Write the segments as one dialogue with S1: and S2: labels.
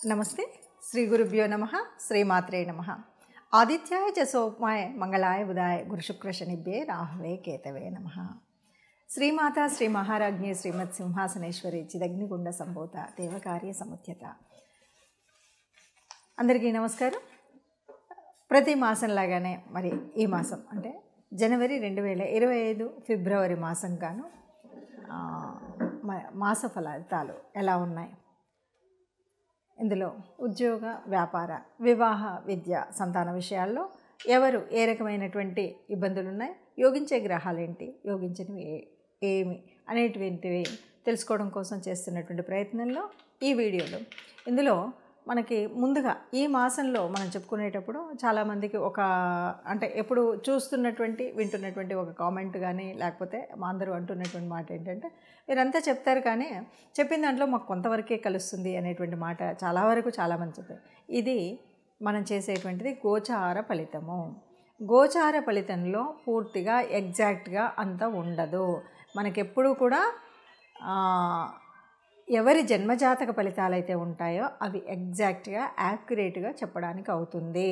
S1: నమస్తే. శ్రీ గురుభ్యో నమః. శ్రీమాత్రే నమః. ఆదిత్యాయ చ సోమాయ మంగళాయ బుధాయ గురుశుక్ర శనిభ్యే రాహవే కేతవే నమః. శ్రీమాత శ్రీ మహారాజ్ఞి శ్రీమత్ సింహాసనేశ్వరి చిదగ్నిగుండ సంభూత దేవకార్య సముద్యత. అందరికీ నమస్కారం. ప్రతి మాసంలాగానే మరి ఈ మాసం అంటే జనవరి 2025 ఫిబ్రవరి మాసం గాను మాస ఫలితాలు ఎలా ఉన్నాయి, ఇందులో ఉద్యోగ, వ్యాపార, వివాహ, విద్య, సంతాన విషయాల్లో ఎవరు ఏ రకమైనటువంటి ఇబ్బందులు ఉన్నాయి, యోగించే గ్రహాలు ఏంటి, యోగించినవి ఏమి అనేటువంటివి తెలుసుకోవడం కోసం చేస్తున్నటువంటి ప్రయత్నంలో ఈ వీడియోలో ఇందులో మనకి ముందుగా ఈ మాసంలో మనం చెప్పుకునేటప్పుడు చాలామందికి అంటే ఎప్పుడు చూస్తున్నటువంటి వింటున్నటువంటి ఒక కామెంట్ కానీ లేకపోతే మా అందరూ అంటున్నటువంటి మాట ఏంటంటే, మీరంతా చెప్తారు కానీ చెప్పిన దాంట్లో మాకు కొంతవరకే కలుస్తుంది అనేటువంటి మాట చాలా వరకు చాలామంది చెప్పారు. ఇది మనం చేసేటువంటిది గోచార ఫలితము. గోచార ఫలితంలో పూర్తిగా ఎగ్జాక్ట్గా అంత ఉండదు. మనకెప్పుడు కూడా ఎవరి జన్మజాతక ఫలితాలు అయితే ఉంటాయో అవి ఎగ్జాక్ట్గా యాక్యురేట్గా చెప్పడానికి అవుతుంది.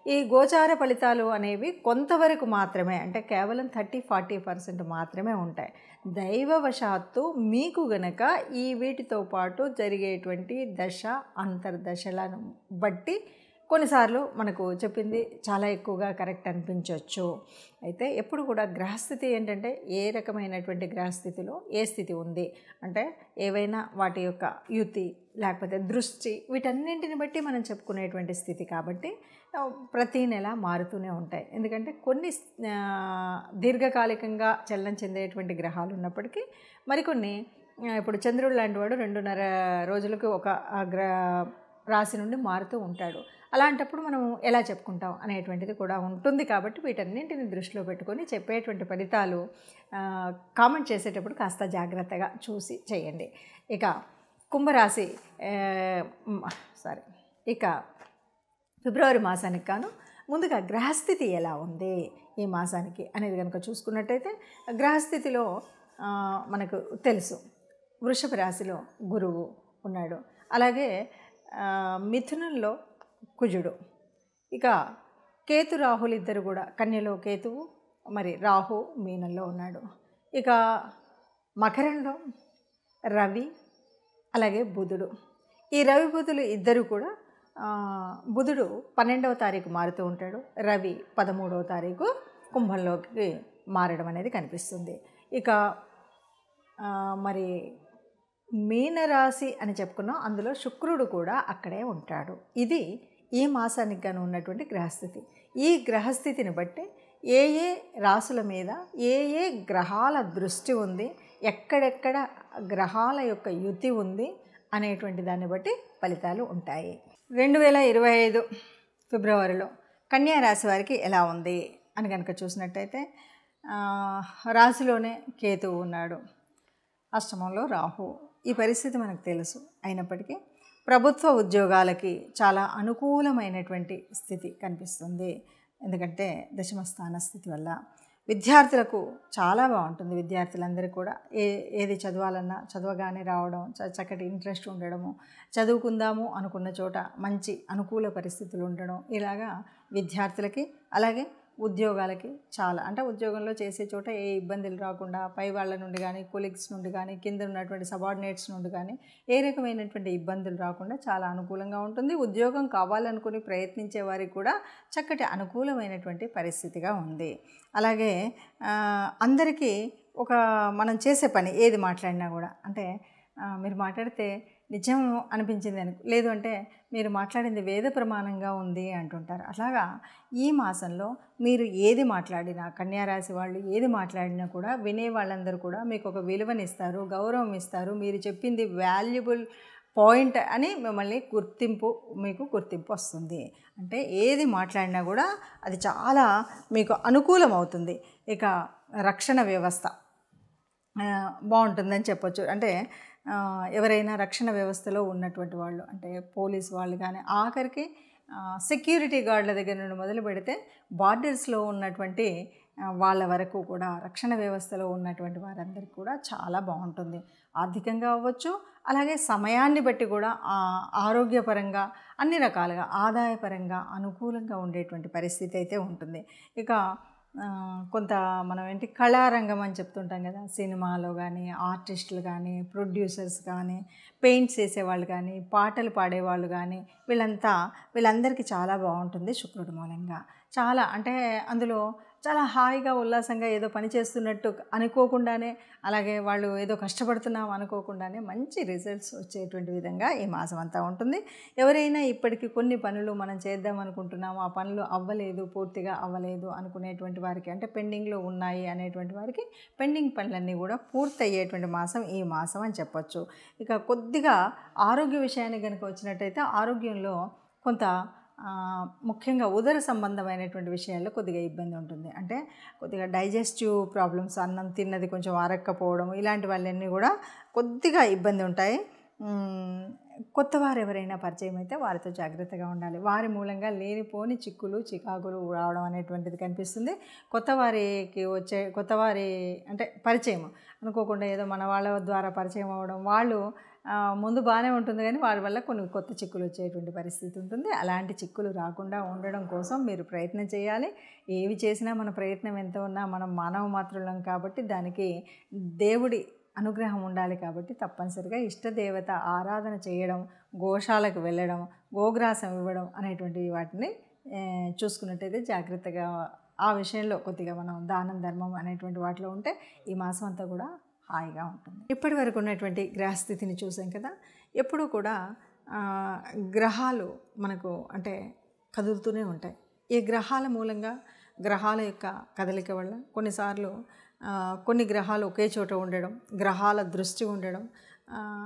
S1: ఈ గోచార ఫలితాలు అనేవి కొంతవరకు మాత్రమే, అంటే కేవలం 30-40% మాత్రమే ఉంటాయి. దైవవశాత్తు మీకు గనక ఈ వీటితో పాటు జరిగేటువంటి దశ అంతర్దశలను బట్టి కొన్నిసార్లు మనకు చెప్పింది చాలా ఎక్కువగా కరెక్ట్ అనిపించవచ్చు. అయితే ఎప్పుడు కూడా గ్రహస్థితి ఏంటంటే ఏ రకమైనటువంటి గ్రహస్థితిలో ఏ స్థితి ఉంది అంటే ఏవైనా వాటి యొక్క యుతి లేకపోతే దృష్టి వీటన్నింటిని బట్టి మనం చెప్పుకునేటువంటి స్థితి కాబట్టి ప్రతీ నెల మారుతూనే ఉంటాయి. ఎందుకంటే కొన్ని దీర్ఘకాలికంగా చలనం చెందేటువంటి గ్రహాలు ఉన్నప్పటికీ మరికొన్ని ఇప్పుడు చంద్రుడు లాంటి వాడు 2.5 రోజులకు ఒక రాశి నుండి మారుతూ ఉంటాడు. అలాంటప్పుడు మనం ఎలా చెప్పుకుంటాం అనేటువంటిది కూడా ఉంటుంది. కాబట్టి వీటన్నింటిని దృష్టిలో పెట్టుకొని చెప్పేటువంటి ఫలితాలు కామెంట్ చేసేటప్పుడు కాస్త జాగ్రత్తగా చూసి చేయండి. ఇక కుంభరాశి ఇక ఫిబ్రవరి మాసానికి గాను ముందుగా గ్రహస్థితి ఎలా ఉంది ఈ మాసానికి అనేది కనుక చూసుకున్నట్టయితే, గ్రహస్థితిలో మనకు తెలుసు వృషభ రాశిలో గురువు ఉన్నాడు, అలాగే మిథునంలో కుజుడు, ఇక కేతు రాహులు ఇద్దరు కూడా కన్యలో కేతువు, మరి రాహు మీనంలో ఉన్నాడు, ఇక మకరంలో రవి, అలాగే బుధుడు. ఈ రవి బుధులు ఇద్దరు కూడా బుధుడు 12వ తారీఖు మారుతూ ఉంటాడు, రవి 13వ తారీఖు కుంభంలోకి మారడం అనేది కనిపిస్తుంది. ఇక మరి మీనరాశి అని చెప్పుకున్నాం, అందులో శుక్రుడు కూడా అక్కడే ఉంటాడు. ఇది ఈ మాసానికి గాను ఉన్నటువంటి గ్రహస్థితి. ఈ గ్రహస్థితిని బట్టి ఏ ఏ రాశుల మీద ఏ ఏ గ్రహాల దృష్టి ఉంది, ఎక్కడెక్కడ గ్రహాల యొక్క యుతి ఉంది అనేటువంటి దాన్ని బట్టి ఫలితాలు ఉంటాయి. 2025 ఫిబ్రవరిలో కన్యా రాశి వారికి ఎలా ఉంది అని కనుక చూసినట్టయితే, రాశిలోనే కేతువు ఉన్నాడు, అష్టమంలో రాహు. ఈ పరిస్థితి మనకు తెలుసు. అయినప్పటికీ ప్రభుత్వ ఉద్యోగాలకి చాలా అనుకూలమైనటువంటి స్థితి కనిపిస్తుంది. ఎందుకంటే దశమ స్థాన స్థితి వల్ల విద్యార్థులకు చాలా బాగుంటుంది. విద్యార్థులందరూ కూడా ఏది చదవాలన్నా చదవగానే రావడం, చక్కటి ఇంట్రెస్ట్ ఉండడము, చదువుకుందాము అనుకున్న చోట మంచి అనుకూల పరిస్థితులు ఉండడం, ఇలాగా విద్యార్థులకి అలాగే ఉద్యోగాలకి చాలా, అంటే ఉద్యోగంలో చేసే చోట ఏ ఇబ్బందులు రాకుండా పై వాళ్ళ నుండి కానీ కొలీగ్స్ నుండి కానీ కింద ఉన్నటువంటి సబార్డినేట్స్ నుండి కానీ ఏ రకమైనటువంటి ఇబ్బందులు రాకుండా చాలా అనుకూలంగా ఉంటుంది. ఉద్యోగం కావాలనుకుని ప్రయత్నించే వారికి కూడా చక్కటి అనుకూలమైనటువంటి పరిస్థితిగా ఉంది. అలాగే అందరికీ మనం చేసే పని ఏది మాట్లాడినా కూడా, అంటే మీరు మాట్లాడితే నిజం అనిపించింది లేదు అంటే మీరు మాట్లాడింది వేద ప్రమాణంగా ఉంది అంటుంటారు. అలాగా ఈ మాసంలో మీరు ఏది మాట్లాడినా, కన్యారాశి వాళ్ళు ఏది మాట్లాడినా కూడా వినే వాళ్ళందరూ కూడా మీకు ఒక విలువనిస్తారు, గౌరవం ఇస్తారు. మీరు చెప్పింది వాల్యుబుల్ పాయింట్ అని మిమ్మల్ని మీకు గుర్తింపు వస్తుంది. అంటే ఏది మాట్లాడినా కూడా అది చాలా మీకు అనుకూలం అవుతుంది. ఇక రక్షణ వ్యవస్థ బాగుంటుందని చెప్పొచ్చు. అంటే ఎవరైనా రక్షణ వ్యవస్థలో ఉన్నటువంటి వాళ్ళు, అంటే పోలీస్ వాళ్ళు కానీ, ఆఖరికి సెక్యూరిటీ గార్డుల దగ్గర నుండి మొదలు పెడితే బార్డర్స్లో ఉన్నటువంటి వాళ్ళ వరకు కూడా రక్షణ వ్యవస్థలో ఉన్నటువంటి వారందరికీ కూడా చాలా బాగుంటుంది. ఆర్థికంగా అవ్వచ్చు, అలాగే సమయాన్ని బట్టి కూడా ఆరోగ్యపరంగా అన్ని రకాలుగా ఆదాయపరంగా అనుకూలంగా ఉండేటువంటి పరిస్థితి అయితే ఉంటుంది. ఇక కొంత మనం కళారంగం అని చెప్తుంటాం కదా, సినిమాలో కానీ ఆర్టిస్టులు కానీ ప్రొడ్యూసర్స్ కానీ పెయింట్స్ వేసేవాళ్ళు కానీ పాటలు పాడేవాళ్ళు కానీ వీళ్ళందరికీ చాలా బాగుంటుంది శుక్రుడి మూలంగా. చాలా అంటే అందులో చాలా హాయిగా ఉల్లాసంగా ఏదో పని చేస్తున్నట్టు అనుకోకుండానే, అలాగే వాళ్ళు ఏదో కష్టపడుతున్నాం అనుకోకుండానే మంచి రిజల్ట్స్ వచ్చేటువంటి విధంగా ఈ మాసం అంతా ఉంటుంది. ఎవరైనా ఇప్పటికీ కొన్ని పనులు మనం చేద్దాం అనుకుంటున్నాము, ఆ పనులు అవ్వలేదు, పూర్తిగా అవ్వలేదు అనుకునేటువంటి వారికి, అంటే పెండింగ్లో ఉన్నాయి అనేటువంటి వారికి పెండింగ్ పనులన్నీ కూడా పూర్తి అయ్యేటువంటి మాసం ఈ మాసం అని చెప్పొచ్చు. ఇక కొద్దిగా ఆరోగ్య విషయానికి కనుక వచ్చినట్టయితే ఆరోగ్యంలో కొంత ముఖ్యంగా ఉదర సంబంధమైనటువంటి విషయాల్లో కొద్దిగా ఇబ్బంది ఉంటుంది. అంటే కొద్దిగా డైజెస్టివ్ ప్రాబ్లమ్స్, అన్నం తిన్నది కొంచెం అరక్కపోవడం, ఇలాంటి వాళ్ళన్నీ కూడా కొద్దిగా ఇబ్బంది ఉంటాయి. కొత్త వారు ఎవరైనా పరిచయం అయితే వారితో జాగ్రత్తగా ఉండాలి. వారి మూలంగా లేనిపోని చికాకులు రావడం అనేటువంటిది కనిపిస్తుంది. కొత్త వారి అంటే పరిచయం అనుకోకుండా ఏదో మన వాళ్ళ ద్వారా పరిచయం అవ్వడం, వాళ్ళు ముందు బాగానే ఉంటుంది కానీ వారి వల్ల కొన్ని కొత్త చిక్కులు వచ్చేటువంటి పరిస్థితి ఉంటుంది. అలాంటి చిక్కులు రాకుండా ఉండడం కోసం మీరు ప్రయత్నం చేయాలి. ఏవి చేసినా మన ప్రయత్నం ఎంత ఉన్నా మనం మానవ మాత్రులం కాబట్టి దానికి దేవుడి అనుగ్రహం ఉండాలి. కాబట్టి తప్పనిసరిగా ఇష్టదేవత ఆరాధన చేయడం, గోశాలకు వెళ్ళడం, గోగ్రాసం ఇవ్వడం అనేటువంటి వాటిని చూసుకున్నట్టయితే జాగ్రత్తగా ఆ విషయంలో కొద్దిగా మనం దానం ధర్మం అనేటువంటి వాటిలో ఉంటే ఈ మాసం అంతా కూడా హాయిగా ఉంటుంది. ఇప్పటి వరకు ఉన్నటువంటి గ్రహస్థితిని చూసాం కదా. ఎప్పుడూ కూడా గ్రహాలు మనకు అంటే కదులుతూనే ఉంటాయి. ఈ గ్రహాల మూలంగా, గ్రహాల యొక్క కదలిక వల్ల కొన్నిసార్లు కొన్ని గ్రహాలు ఒకే చోట ఉండడం, గ్రహాల దృష్టి ఉండడం,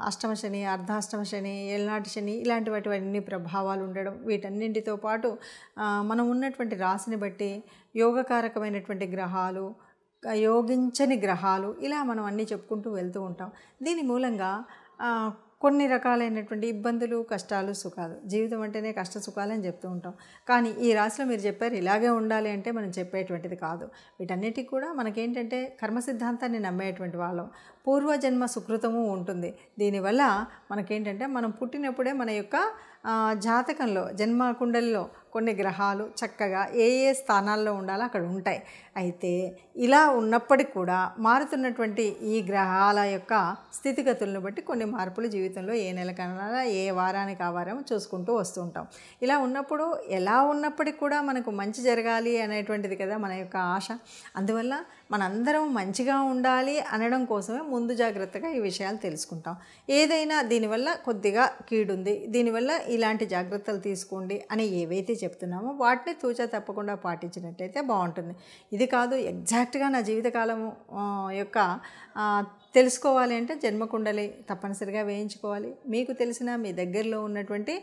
S1: అష్టమ శని, అర్ధాష్టమ శని, ఏళ్ళనాటి శని ఇలాంటి వాటివన్నీ ప్రభావాలు ఉండడం, వీటన్నింటితో పాటు మనం ఉన్నటువంటి రాశిని బట్టి యోగకారకమైనటువంటి గ్రహాలు, యోగించని గ్రహాలు, ఇలా మనం అన్నీ చెప్పుకుంటూ వెళ్తూ ఉంటాం. దీని మూలంగా కొన్ని రకాలైనటువంటి ఇబ్బందులు, కష్టాలు, సుఖాలు, జీవితం అంటేనే కష్ట సుఖాలు అని చెప్తూ ఉంటాం. కానీ ఈ రాశిలో మీరు చెప్పారు ఇలాగే ఉండాలి అంటే మనం చెప్పేటువంటిది కాదు. వీటన్నిటికి కూడా మనకేంటంటే కర్మ సిద్ధాంతాన్ని నమ్మేటువంటి వాళ్ళం, పూర్వజన్మ సుకృతము ఉంటుంది. దీనివల్ల మనకేంటంటే మనం పుట్టినప్పుడే మన యొక్క జాతకంలో జన్మ కుండలిలో కొన్ని గ్రహాలు చక్కగా ఏ స్థానాల్లో ఉండాలో అక్కడ ఉంటాయి. అయితే ఇలా ఉన్నప్పటికీ కూడా మారుతున్నటువంటి ఈ గ్రహాల యొక్క స్థితిగతులను బట్టి కొన్ని మార్పులు జీవితంలో ఏ నెలకన్నా ఏ వారానికి ఆ వారం చూసుకుంటూ వస్తూ ఉంటాం. ఇలా ఉన్నప్పుడు ఎలా ఉన్నప్పటికీ కూడా మనకు మంచి జరగాలి అనేటువంటిది కదా మన యొక్క ఆశ. అందువల్ల మనందరం మంచిగా ఉండాలి అనడం కోసమే ముందు జాగ్రత్తగా ఈ విషయాలు తెలుసుకుంటాం. ఏదైనా దీనివల్ల కొద్దిగా కీడుంది, దీనివల్ల ఇలాంటి జాగ్రత్తలు తీసుకోండి అని ఏవైతే చెప్తున్నామో వాటిని తూచా తప్పకుండా పాటించినట్టయితే బాగుంటుంది. ఇది కాదు ఎగ్జాక్ట్గా నా జీవితకాలం యొక్క తెలుసుకోవాలి అంటే జన్మకుండలి తప్పనిసరిగా వేయించుకోవాలి. మీకు తెలిసిన మీ దగ్గరలో ఉన్నటువంటి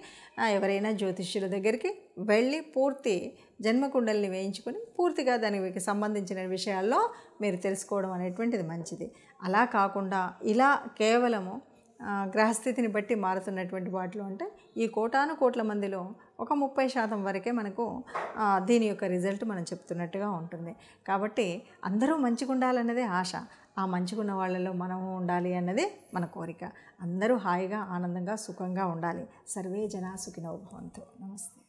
S1: ఎవరైనా జ్యోతిష్యుల దగ్గరికి వెళ్ళి పూర్తి జన్మకుండలిని వేయించుకొని పూర్తిగా దానికి సంబంధించిన విషయాల్లో మీరు తెలుసుకోవడం అనేటువంటిది మంచిది. అలా కాకుండా ఇలా కేవలము గ్రహస్థితిని బట్టి మారుతున్నటువంటి వాటిలో అంటే ఈ కోట్ల మందిలో ఒక 30% వరకే మనకు దీని యొక్క రిజల్ట్ మనం చెప్తున్నట్టుగా ఉంటుంది. కాబట్టి అందరూ మంచిగా ఉండాలన్నదే ఆశ. ఆ మంచిగా ఉన్న వాళ్ళలో మనము ఉండాలి అన్నది మన కోరిక. అందరూ హాయిగా, ఆనందంగా, సుఖంగా ఉండాలి. సర్వే జనా సుఖినో భవంతు. నమస్తే.